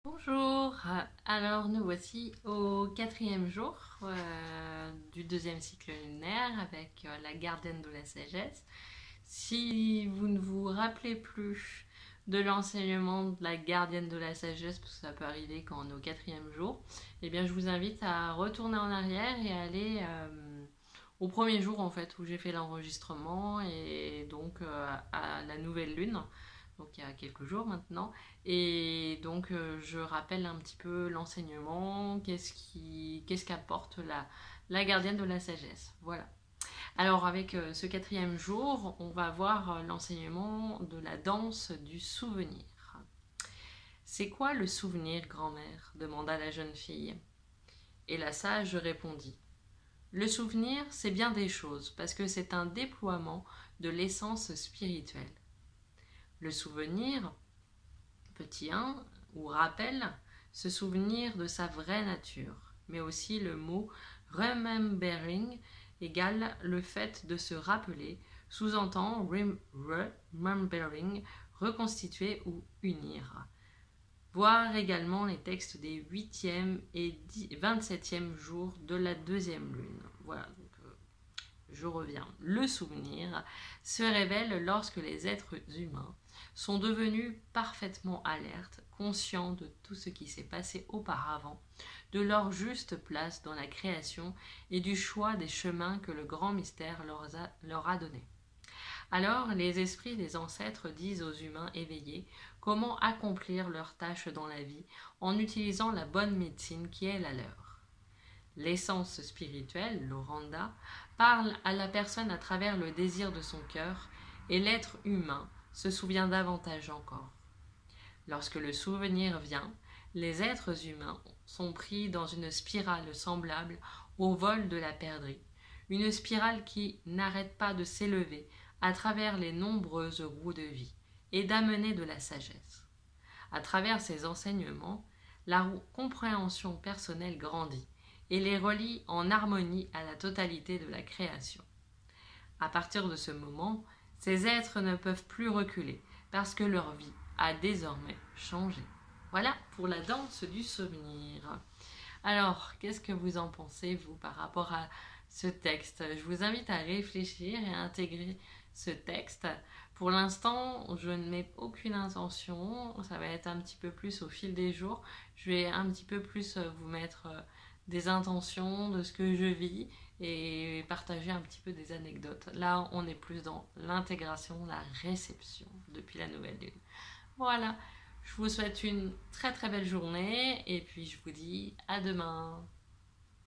Bonjour, alors nous voici au quatrième jour du deuxième cycle lunaire avec la gardienne de la sagesse. Si vous ne vous rappelez plus de l'enseignement de la gardienne de la sagesse, parce que ça peut arriver quand on est au quatrième jour, eh bien je vous invite à retourner en arrière et à aller au premier jour en fait où j'ai fait l'enregistrement et donc à la nouvelle lune, donc il y a quelques jours maintenant. Et donc je rappelle un petit peu l'enseignement, qu'est-ce qu'apporte la gardienne de la sagesse. Voilà. Alors avec ce quatrième jour, on va voir l'enseignement de la danse du souvenir. C'est quoi le souvenir, grand-mère demanda la jeune fille. Et la sage répondit. Le souvenir, c'est bien des choses, parce que c'est un déploiement de l'essence spirituelle. Le souvenir, petit 1, ou rappel, se souvenir de sa vraie nature, mais aussi le mot remembering égale le fait de se rappeler, sous-entend remembering, reconstituer ou unir. Voir également les textes des 8e et 27e jours de la deuxième lune. Voilà, donc je reviens. Le souvenir se révèle lorsque les êtres humains sont devenus parfaitement alertes, conscients de tout ce qui s'est passé auparavant, de leur juste place dans la création et du choix des chemins que le grand mystère leur a donnés. Alors les esprits des ancêtres disent aux humains éveillés comment accomplir leurs tâches dans la vie en utilisant la bonne médecine qui est la leur. L'essence spirituelle, l'oranda, parle à la personne à travers le désir de son cœur et l'être humain se souvient davantage encore. Lorsque le souvenir vient, les êtres humains sont pris dans une spirale semblable au vol de la perdrix, une spirale qui n'arrête pas de s'élever à travers les nombreuses roues de vie et d'amener de la sagesse. À travers ces enseignements, la compréhension personnelle grandit et les relie en harmonie à la totalité de la création. À partir de ce moment, ces êtres ne peuvent plus reculer parce que leur vie a désormais changé. Voilà pour la danse du souvenir. Alors, qu'est-ce que vous en pensez, vous, par rapport à ce texte? Je vous invite à réfléchir et à intégrer ce texte. Pour l'instant, je ne mets aucune intention. Ça va être un petit peu plus au fil des jours. Je vais un petit peu plus vous mettre des intentions de ce que je vis et partager un petit peu des anecdotes. Là, on est plus dans l'intégration, la réception depuis la nouvelle lune. Voilà, je vous souhaite une très très belle journée et puis je vous dis à demain.